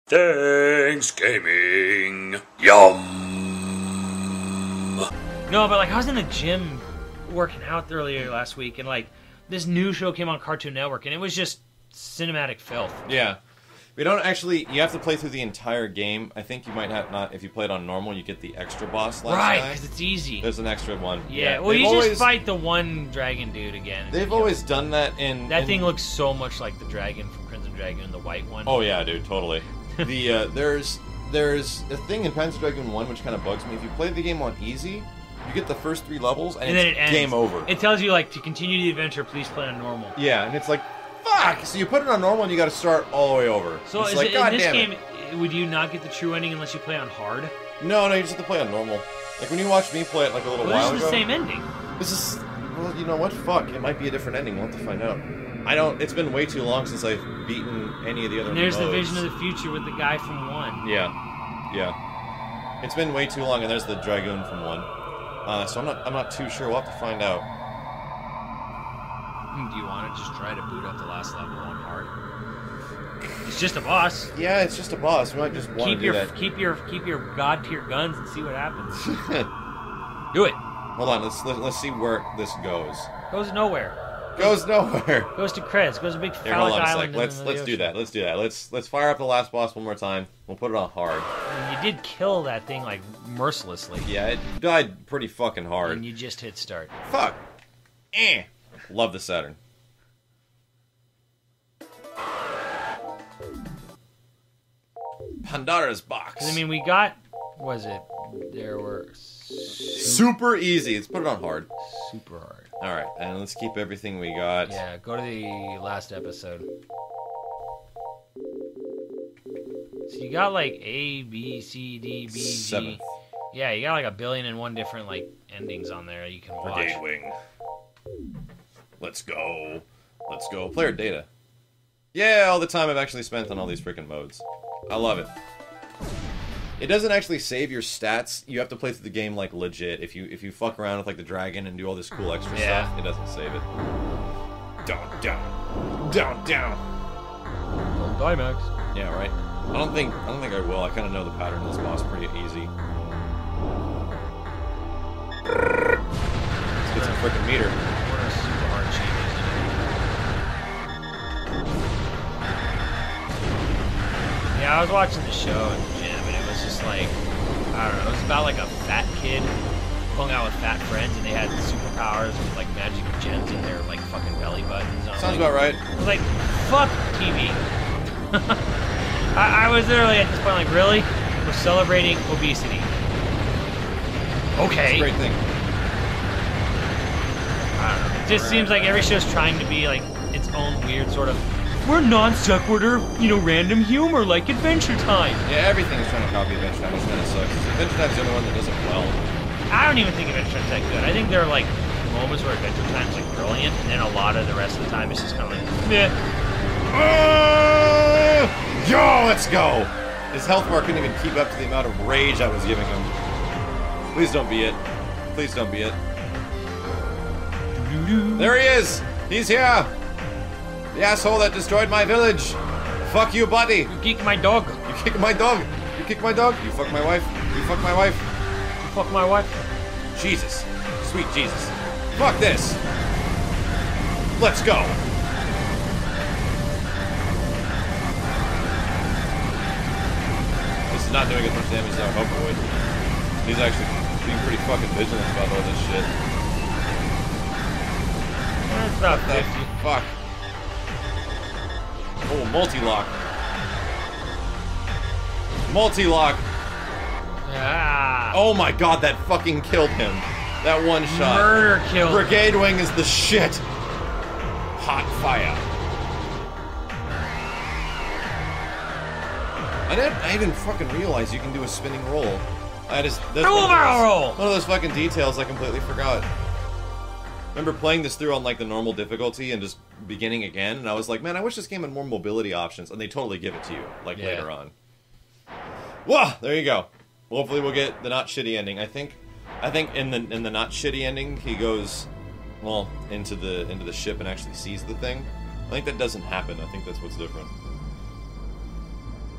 THANKSGAMING. Yum. No, but like I was in the gym working out earlier last week, and like this new show came on Cartoon Network, and it was just cinematic filth. Yeah. We don't actually... You have to play through the entire game. I think you might have not... If you play it on normal, you get the extra boss last Right, guy. because it's easy. There's an extra one. Yeah, well, you just fight the one dragon dude again. They've always done that in... That thing looks so much like the dragon from Crimson Dragoon, the white one. Oh, yeah, dude, totally. There's a thing in Panzer Dragoon 1 which kind of bugs me. If you play the game on easy, you get the first 3 levels, and then it's it ends. game over. It tells you, like, to continue the adventure, please play on normal. Yeah, and it's like... Fuck! So you put it on normal and you gotta start all the way over. So it's is like, it, in this game, it. would you not get the true ending unless you play on hard? No, you just have to play on normal. Like when you watched me play it like a little while ago. This is the same ending. This is... Well, you know what? Fuck. It might be a different ending. We'll have to find out. I don't... It's been way too long since I've beaten any of the other And there's modes. the Vision of the Future with the guy from 1. Yeah. Yeah. It's been way too long, and there's the Dragoon from 1. So I'm not too sure. We'll have to find out. Do you want to just try to boot up the last level on hard? It's just a boss. Yeah, it's just a boss. We might just want to do that. Keep your god tier guns and see what happens. Do it. Hold on. Let's see where this goes. Goes nowhere. Goes nowhere. Goes to Krez. Goes to big Here, hold phallic on a island. sec. Let's do that. Let's do that. Let's fire up the last boss one more time. We'll put it on hard. And you did kill that thing like mercilessly. Yeah, it died pretty fucking hard. And you just hit start. Fuck. Love the Saturn. Pandora's box. I mean, we got... Was it... There were... Super easy. Let's put it on hard. Super hard. Alright, and let's keep everything we got. Yeah, go to the last episode. So you got like A, B, C, D, B, G. 7th. Yeah, you got like 1,000,001 different like endings on there you can watch. Brigade Wing. Let's go. Let's go. Player data. Yeah, all the time I've actually spent on all these freaking modes. I love it. It doesn't actually save your stats. You have to play through the game like legit. If you fuck around with like the dragon and do all this cool extra stuff, it doesn't save it. Down. Don't die, Max. Yeah, right. I don't think I will. I kind of know the pattern of this boss pretty easy. Let's get some freaking meter. What a super hard changes. Yeah, I was watching the show in the gym, and it was just like, I don't know, it was about like a fat kid hung out with fat friends, and they had superpowers with like magic gems in their like fucking belly buttons. Sounds about right. I was like, fuck TV. I was literally at this point like, really? We're celebrating obesity. Okay. It's a great thing. I don't know. It just seems like every show's trying to be like its own weird sort of, we're non-sequitur, random humor like Adventure Time. Yeah, everything is trying to copy Adventure Time, which kind of sucks. Adventure Time's the only one that does it well. I don't even think Adventure Time's that good. I think there are like moments where Adventure Time's like brilliant, and then a lot of the rest of the time it's just kind of like, meh. Yo, let's go! His health bar couldn't even keep up to the amount of rage I was giving him. Please don't be it. Please don't be it. There he is! He's here! The asshole that destroyed my village! Fuck you, buddy! You kick my dog. You kick my dog! You kick my dog! You fuck my wife! You fuck my wife! You fuck my wife. Jesus. Sweet Jesus. Fuck this! Let's go! This is not doing as much damage as I hoped it would. He's actually being pretty fucking vigilant about all this shit. It's about 50. Fuck. Oh, multi-lock. Multi-lock. Ah. Oh my god, that fucking killed him. That one shot. Murder kill. Brigade Wing is the shit. Hot fire. I didn't even fucking realize you can do a spinning roll. That's Roll barrel roll! One of those fucking details I completely forgot. Remember playing this through on like the normal difficulty and just beginning again, and I was like, man, I wish this game had more mobility options, and they totally give it to you, like later on. Whoa! There you go. Hopefully we'll get the not shitty ending. I think in the not shitty ending he goes, well, into the ship and actually sees the thing. I think that doesn't happen. I think that's what's different.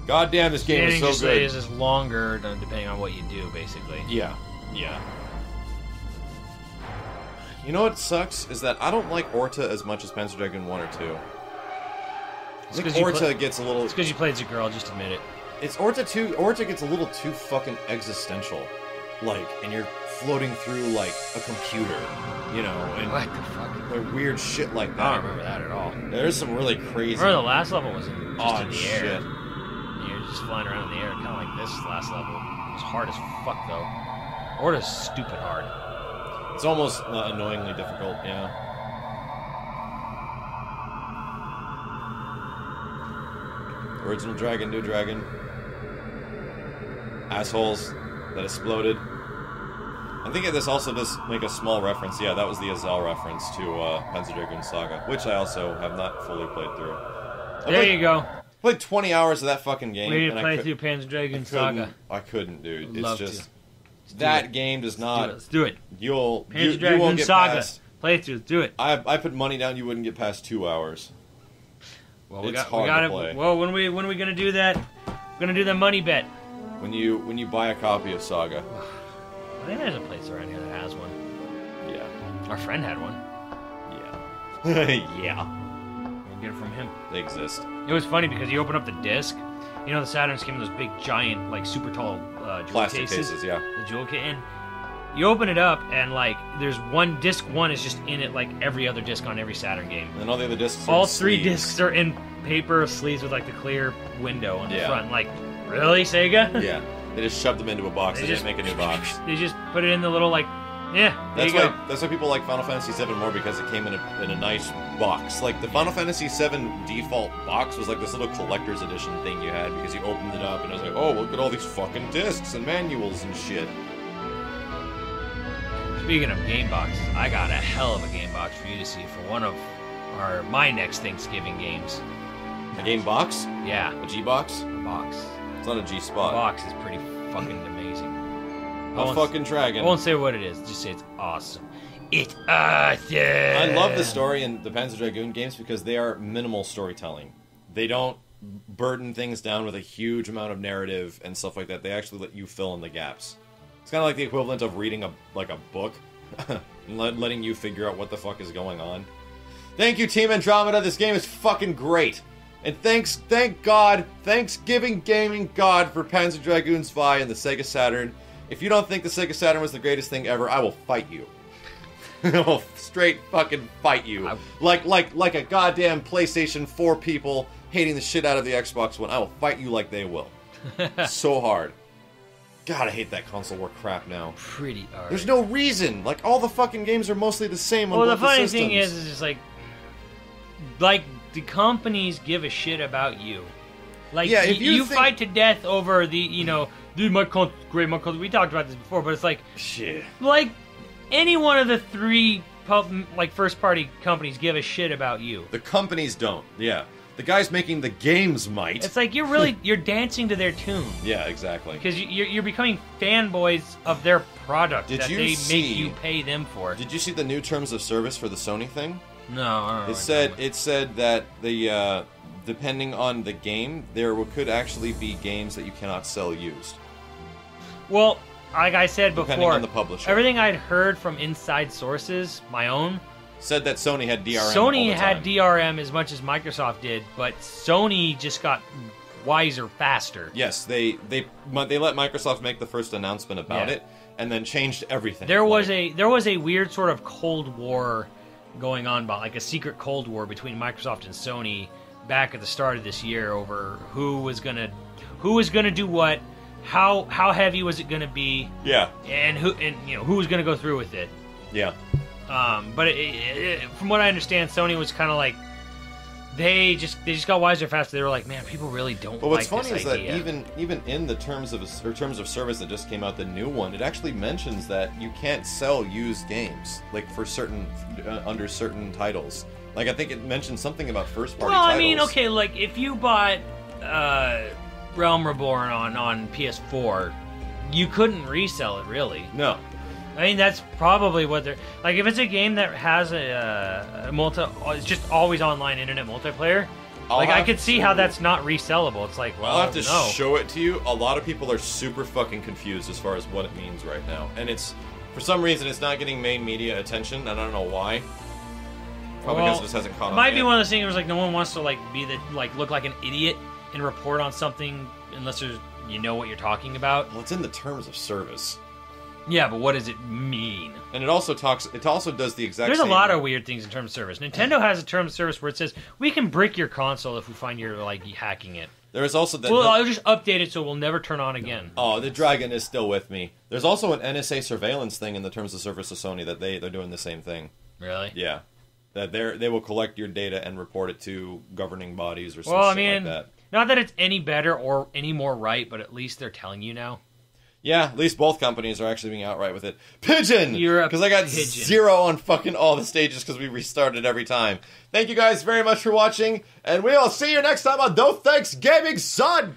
God damn, this game is so just good. is just longer depending on what you do, basically. Yeah. You know what sucks is that I don't like Orta as much as Panzer Dragoon 1 or 2. I think Orta gets a little... It's because you played as a girl, just admit it. It's Orta 2. Orta gets a little too fucking existential. Like, and you're floating through, like, a computer, you know, and... What the fuck? Or weird shit like that. I don't remember that at all. There's some really crazy... Remember the last level was just in the shit. air. You're just flying around in the air, kind of like this last level. It was hard as fuck, though. Orta's stupid hard. It's almost annoyingly difficult, yeah. Original Dragon, new Dragon. Assholes that exploded. I think this also does make a small reference. Yeah, that was the Azal reference to Panzer Dragoon Saga, which I also have not fully played through. There you go. Played 20 hours of that fucking game. We need to play through Panzer Dragoon Saga. I couldn't, dude. It's just... That game does not... Let's do it. Panzer Dragoon you won't get Saga. past... Play through. Do it. I put money down you wouldn't get past 2 hours. Well, it's hard to play. Well, when are we gonna do that? We're gonna do the money bet. When you buy a copy of Saga. I think there's a place around here that has one. Yeah. Our friend had one. Yeah. Yeah. We'll get it from him. They exist. It was funny because you open up the disc. You know the Saturns came in those big, giant, like super tall jewel Plastic cases, yeah. The jewel kit in. You open it up and like there's one disc. One is just in it like every other disc on every Saturn game. And all the other discs. All three discs are in paper sleeves with like the clear window on the front. Like, really, Sega? Yeah. They just shoved them into a box. They just make a new box. They just put it in the little like, there you go. That's why people like Final Fantasy VII more, because it came in a nice box. Like the Final Fantasy VII default box was like this little collector's edition thing you had because you opened it up and it was like, oh, look at all these fucking discs and manuals and shit. Speaking of game boxes, I got a hell of a game box for you to see for one of my next Thanksgiving games. A game box? Yeah. A G box? A box. It's not a G spot. The box is pretty fucking amazing. A fucking dragon. I won't say what it is. Just say it's awesome. It's awesome. I love the story in the Panzer Dragoon games because they are minimal storytelling. They don't burden things down with a huge amount of narrative and stuff like that. They actually let you fill in the gaps. It's kind of like the equivalent of reading a book and letting you figure out what the fuck is going on. Thank you, Team Andromeda. This game is fucking great. And thank God, Thanksgiving Gaming God for Panzer Dragoon Zwei and the Sega Saturn. If you don't think the Sega Saturn was the greatest thing ever, I will fight you. I will straight fucking fight you. Like a goddamn PlayStation 4 people hating the shit out of the Xbox One. I will fight you like they will. So hard. God, I hate that console war crap now. Pretty hard. There's no reason. Like, all the fucking games are mostly the same on both the systems. Well, the funny thing is just like the companies give a shit about you. Like, yeah, if you fight to death over dude, my console's great, my console. We talked about this before, but it's like, shit. Like, any one of the three first-party companies give a shit about you. The companies don't. Yeah. The guys making the games might. It's like you're dancing to their tune. Yeah, exactly. Because you're becoming fanboys of their product Did that you they see, make you pay them for. Did you see the new terms of service for the Sony thing? No, I don't know. It said that the depending on the game, there could actually be games that you cannot sell used. Well, like I said before, depending on the publisher. Everything I'd heard from inside sources, my own, said that Sony had DRM. Sony had DRM as much as Microsoft did, but Sony just got wiser faster. Yes, they let Microsoft make the first announcement about it, and then changed everything. There was a weird sort of Cold War going on, like a secret Cold War between Microsoft and Sony back at the start of this year over who was gonna do what, how heavy was it gonna be, and who was gonna go through with it. Yeah. But from what I understand, Sony was kind of like they just got wiser faster. They were like, man, people really don't. But what's like funny this is idea. that even in the terms of service that just came out, the new one, it actually mentions that you can't sell used games like for certain under certain titles. Like I think it mentioned something about first party. Well, titles. I mean, okay, like if you bought Realm Reborn on PS4, you couldn't resell it really. No. I mean, that's probably what they're... Like, if it's a game that has it's just always online internet multiplayer, I could see how that's not resellable. It's like, well, I'll have to no. show it to you. A lot of people are super fucking confused as far as what it means right now. And it's, for some reason, it's not getting main media attention, and I don't know why. Probably because it just hasn't caught on It might yet. be one of those things where it's like no one wants to like be the like look like an idiot and report on something unless there's you know what you're talking about. Well, it's in the terms of service. Yeah, but what does it mean? And it also talks. It also does the exact There's same... a lot of weird things in terms of service. Nintendo has a term of service where it says we can brick your console if we find you're like hacking it. There is also that. Well, I'll just update it so it will never turn on again. Oh, the dragon is still with me. There's also an NSA surveillance thing in the terms of service of Sony that they're doing the same thing. Really? Yeah, that they will collect your data and report it to governing bodies or something like that. Not that it's any better or any more right, but at least they're telling you now. Yeah, at least both companies are actually being outright with it. Pigeon! You're a Because I got pigeon. 0 on fucking all the stages because we restarted every time. Thank you guys very much for watching, and we'll see you next time on THANKSGAMING, son!